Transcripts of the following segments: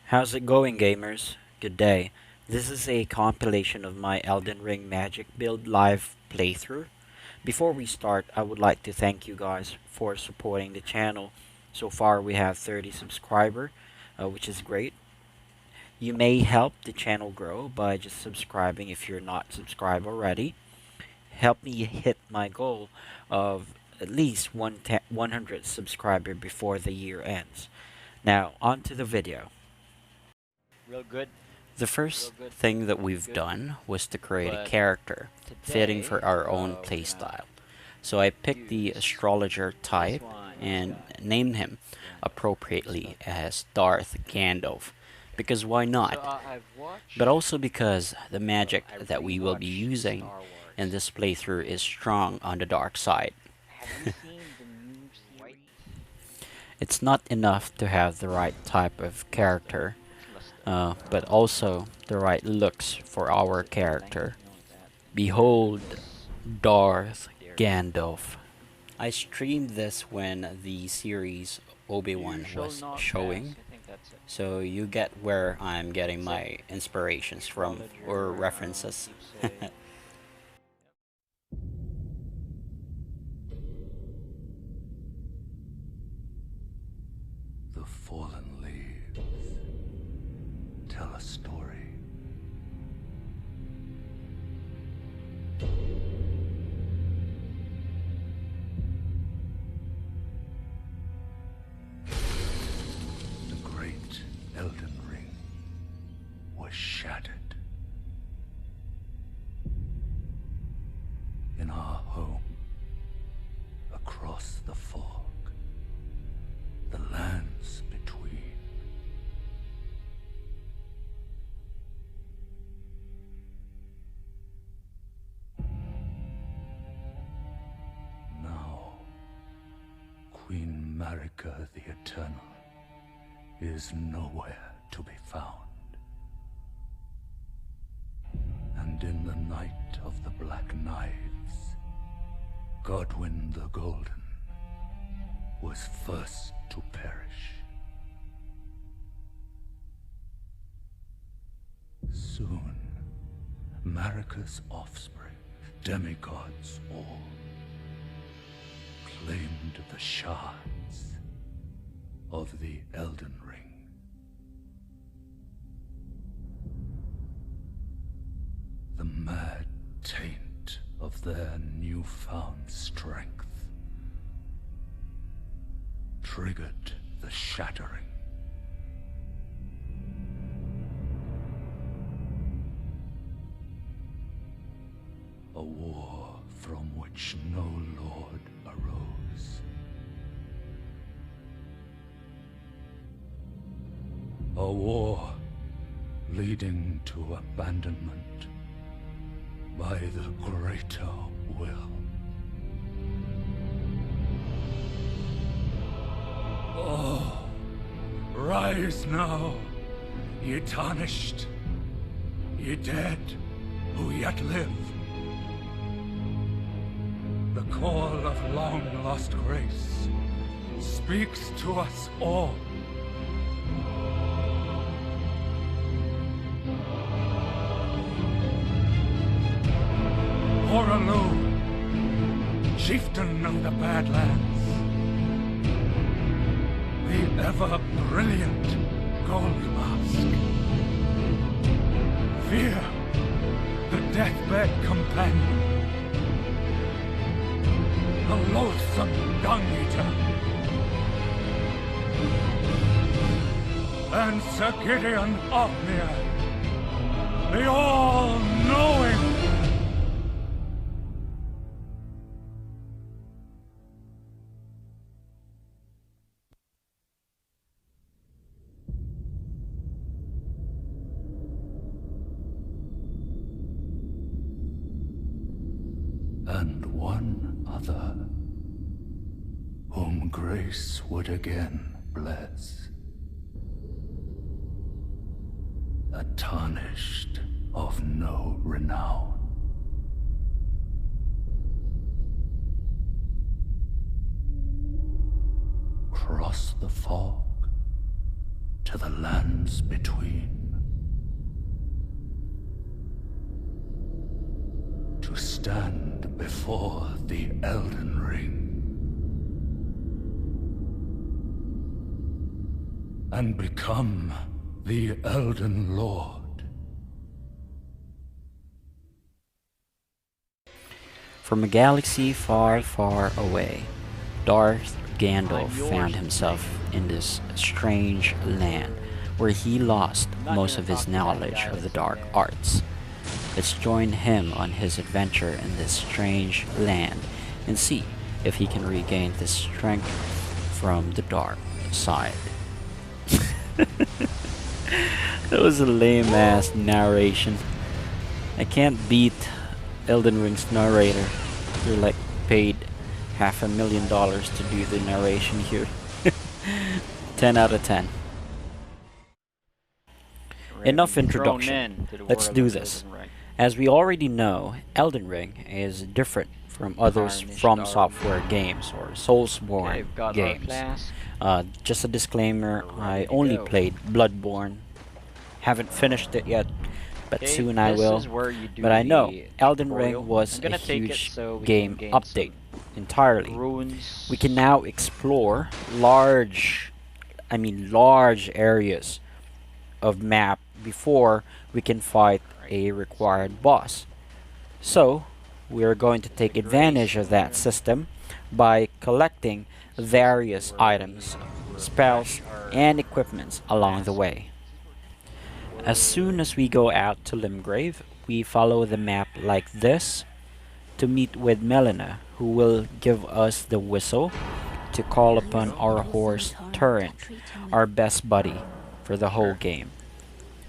How's it going, gamers? Good day. This is a compilation of my Elden Ring Magic Build live playthrough. Before we start, I would like to thank you guys for supporting the channel. So far, we have 30 subscribers, which is great. You may help the channel grow by just subscribing if you're not subscribed already. Help me hit my goal of at least 100 subscribers before the year ends. Now, on to the video. Real good. The first Real good. thing that we've Good. done was to create a But character fitting today, for our own we're gonna playstyle. So I picked the use astrologer type one. and named him appropriately as Darth Gandalf. Because why So not? I've watched. But also because the magic I that we will be rewatched using Star Wars. in this playthrough is strong on the dark side. Have you seen the new series? It's not enough to have the right type of character, Must but also the right looks for our character. know that. Behold, Darth There. Gandalf. I streamed this when the series Obi-Wan You shall was not showing, pass. I think that's it. so you get where I'm getting my inspirations from, or Astrologer, references. keeps saying- The fallen leaves tell a story. The great Elden Ring was shattered. In our home, across the fog, the lands between. Now, Queen Marika the Eternal is nowhere to be found. And in the night of the Black Knives, Godwyn the Golden was first to perish. Soon, Marika's offspring, demigods all, claimed the shards of the Elden Ring. The mad taint of their newfound strength triggered the shattering. A war from which no lord arose. A war leading to abandonment by the greater will. Oh, rise now, ye tarnished, ye dead who yet live. The call of long-lost grace speaks to us all. Horalu, chieftain of the Badlands, the ever-brilliant Gold Mask. Fear, the deathbed companion, the loathsome Dung-Eater, and Sir Gideon Ofnir, the all-knowing. And one other, whom grace would again bless. A tarnished of no renown. Cross the fog to to the lands between. To stand before the Elden Ring and become the Elden Lord. From a galaxy far, far away, Darth Gandalf found himself in this strange land where he lost most of his knowledge of the dark arts. Let's join him on his adventure in this strange land and see if he can regain the strength from the dark side. That was a lame ass narration. I can't beat Elden Ring's narrator. You're like paid $500,000 to do the narration here. 10 out of 10. Enough introduction. Let's do this. As we already know, Elden Ring is different from others From Software games or Soulsborne games. Just a disclaimer, I only played Bloodborne. Haven't finished it yet, but soon I will. But I know Elden Ring was a huge game update entirely. We can now explore large areas of map before we can fight a required boss. So we are going to take advantage of that system by collecting various items, spells, and equipments along the way. As soon as we go out to Limgrave, we follow the map like this to meet with Melina, who will give us the whistle to call upon our horse Turret, our best buddy for the whole game.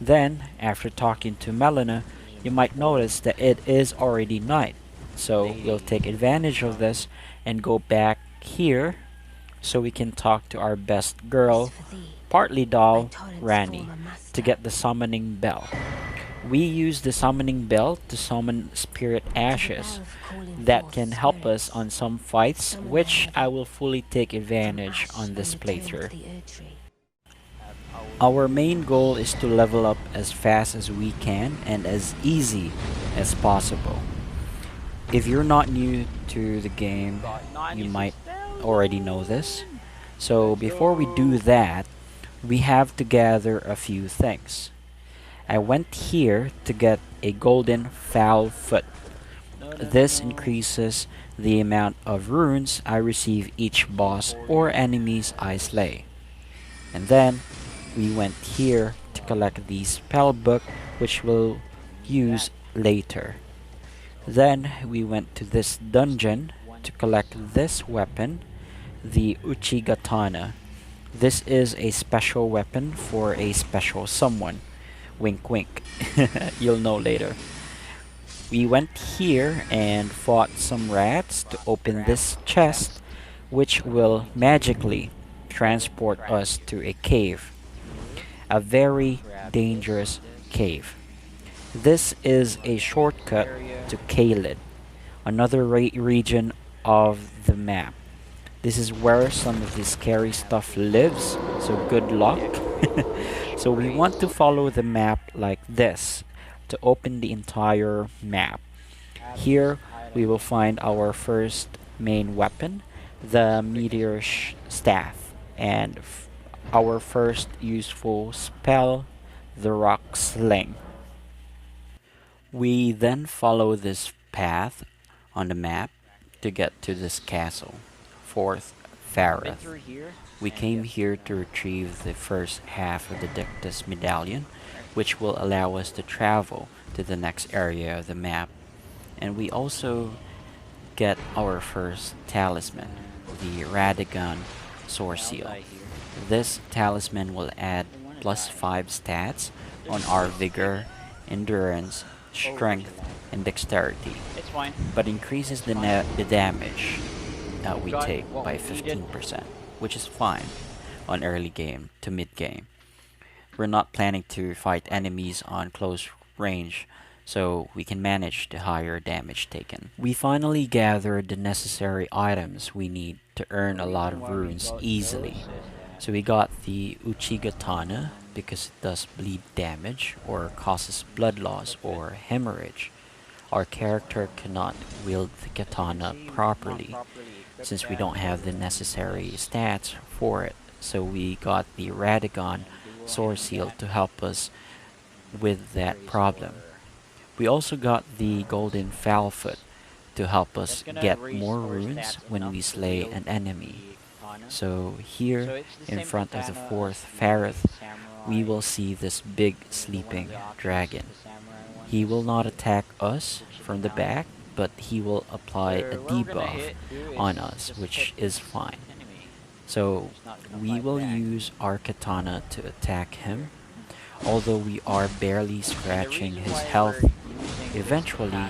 Then, after talking to Melina, you might notice that it is already night, so we'll take advantage of this and go back here so we can talk to our best girl, partly doll, Ranni, to get the summoning bell. We use the summoning bell to summon spirit ashes that can help us on some fights, which I will fully take advantage on this playthrough. Our main goal is to level up as fast as we can and as easy as possible. If you're not new to the game, you might already know this. So before we do that, we have to gather a few things. I went here to get a golden foul foot. This increases the amount of runes I receive each boss or enemies I slay. And then we went here to collect the spell book, which we'll use later. Then we went to this dungeon to collect this weapon, the Uchigatana. This is a special weapon for a special someone. Wink wink. You'll know later. We went here and fought some rats to open this chest, which will magically transport us to a cave. A very dangerous cave. This is a shortcut to Caelid, another region of the map. This is where some of the scary stuff lives, so good luck. So we want to follow the map like this to open the entire map. Here we will find our first main weapon, the meteor staff, and our first useful spell, the rock sling. We then follow this path on the map to get to this castle, Fourth Fareth. We came here to retrieve the first half of the Dictus medallion, which will allow us to travel to the next area of the map. And we also get our first talisman, the Radagon Sword Seal. This talisman will add +5 stats on our vigor, endurance, strength, and dexterity, but increases the damage that we take by 15%, which is fine on early game to mid game. We're not planning to fight enemies on close range, so we can manage the higher damage taken. We finally gathered the necessary items we need to earn a lot of runes easily. So we got the Uchigatana, because it does bleed damage or causes blood loss or hemorrhage. Our character cannot wield the katana properly since we don't have the necessary stats for it. So we got the Radagon Sword Seal to help us with that problem. We also got the Golden Foulfoot to help us get more runes when we slay an enemy. So here, in front of the fourth Pharith, we will see this big sleeping dragon. He will not attack us from the back, but he will apply a debuff on us, which is fine. So we will use our katana to attack him. Although we are barely scratching his health, eventually,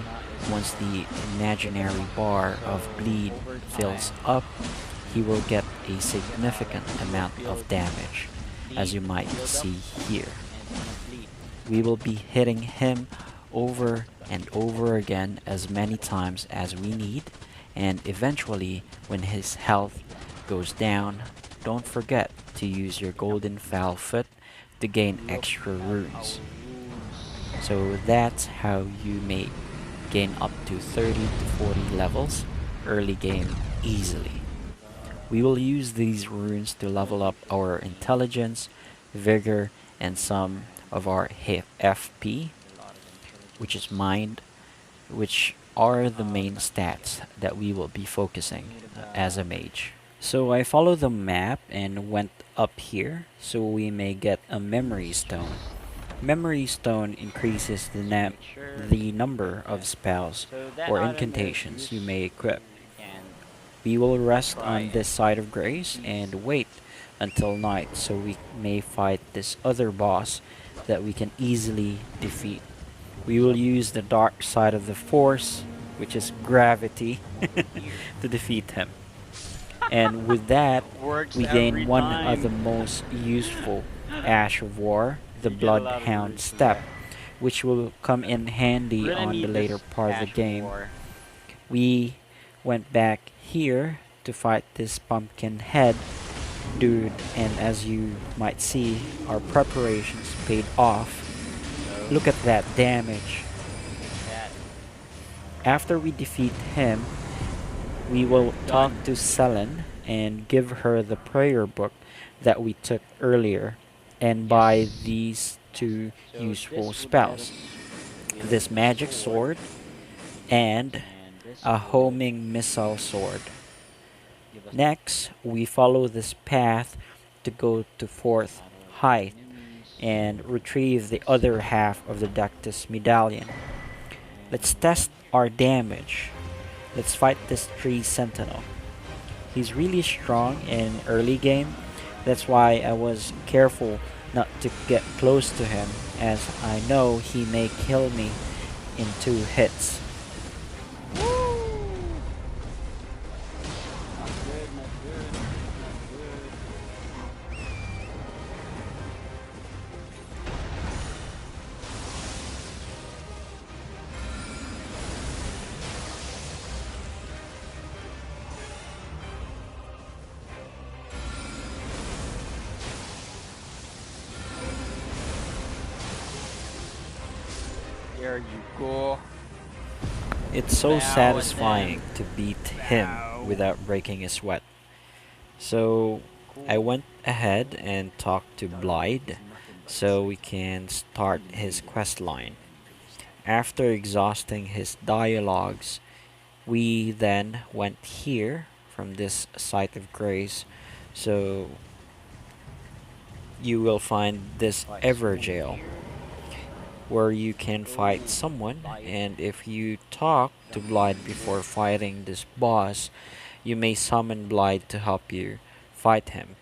once the imaginary bar of bleed fills up, he will get a significant amount of damage, as you might see here. We will be hitting him over and over again as many times as we need, and eventually, when his health goes down, don't forget to use your Golden Foulfoot to gain extra runes. So that's how you may gain up to 30 to 40 levels early game easily. We will use these runes to level up our intelligence, vigor, and some of our FP, which is mind, which are the main stats that we will be focusing as a mage. So I follow the map and went up here so we may get a memory stone. Memory stone increases the number of spells or incantations you may equip. We will rest on this side of grace and wait until night so we may fight this other boss that we can easily defeat. We will use the dark side of the force, which is gravity, to defeat him. And with that, we gain one of the most useful Ash of War, the Bloodhound Step, which will come in handy on the later part of the game. We went back here to fight this pumpkin head dude, and as you might see, our preparations paid off. Look at that damage. After we defeat him, we will talk to Selen and give her the prayer book that we took earlier and buy these two useful spells. This magic sword and a homing missile sword. Next, we follow this path to go to 4th height and retrieve the other half of the Dactus medallion. Let's test our damage. Let's fight this tree sentinel. He's really strong in early game. That's why I was careful not to get close to him, as I know he may kill me in 2 hits. There you go. It's so Now satisfying then. to beat him without breaking a sweat. So I went ahead and talked to Blythe so we can start his quest line. After exhausting his dialogues, we then went here from this site of grace. So you will find this ever jail where you can fight someone, and if you talk to Blythe before fighting this boss, you may summon Blythe to help you fight him.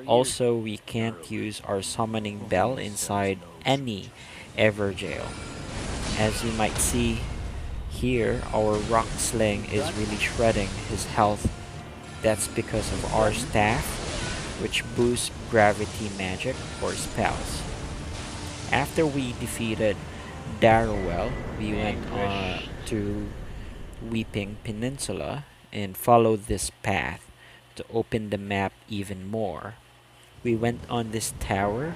Also, we can't use our summoning bell inside any ever jail. As you might see here, our rock sling is really shredding his health. That's because of our staff, which boosts gravity magic or spells. After we defeated Darrowell, we went to Weeping Peninsula and followed this path to open the map even more. We went on this tower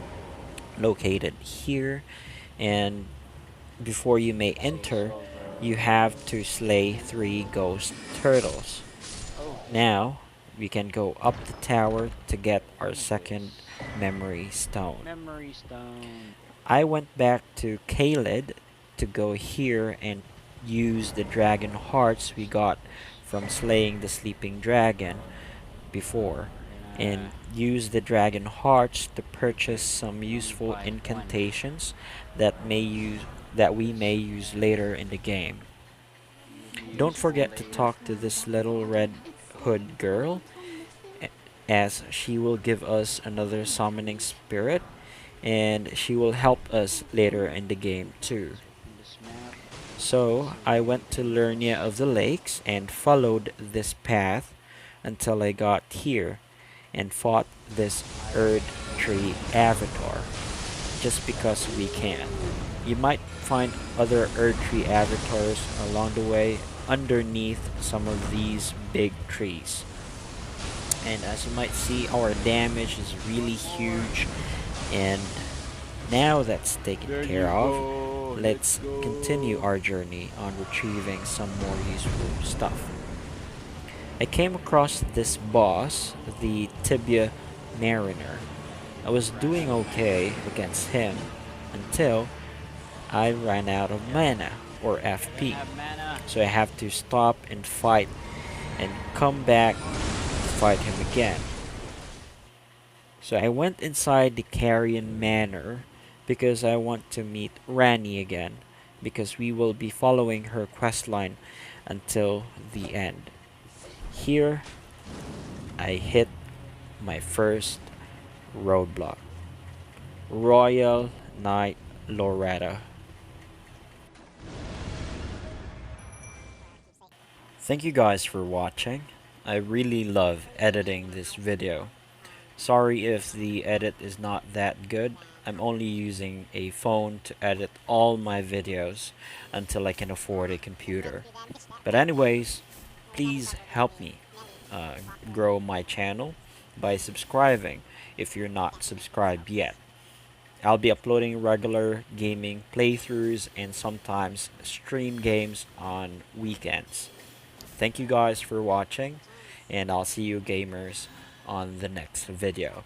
located here, and before you may enter, you have to slay 3 ghost turtles. Oh, Now, we can go up the tower to get our anyways. second memory stone. Memory stone. I went back to Kaled to go here and use the dragon hearts we got from slaying the sleeping dragon before, and use the dragon hearts to purchase some useful incantations that we may use later in the game. Don't forget to talk to this little red hood girl, as she will give us another summoning spirit, and she will help us later in the game too. In this map. So I went to Lernia of the Lakes and followed this path until I got here and fought this Erd Tree Avatar, just because we can. You might find other Erd Tree Avatars along the way underneath some of these big trees. And as you might see, our damage is really huge, and now that's taken care of, let's continue our journey on retrieving some more useful stuff. I came across this boss, the Tibia Mariner. I was doing okay against him until I ran out of mana, or FP. Have mana. So I have to stop and fight and come back to fight him again. So I went inside the Carrion Manor because I want to meet Rani again, because we will be following her questline until the end. Here, I hit my first roadblock. Royal Knight Loretta. Thank you guys for watching. I really love editing this video. Sorry if the edit is not that good. I'm only using a phone to edit all my videos until I can afford a computer. But anyways, please help me grow my channel by subscribing if you're not subscribed yet. I'll be uploading regular gaming playthroughs and sometimes stream games on weekends. Thank you guys for watching, and I'll see you gamers on the next video.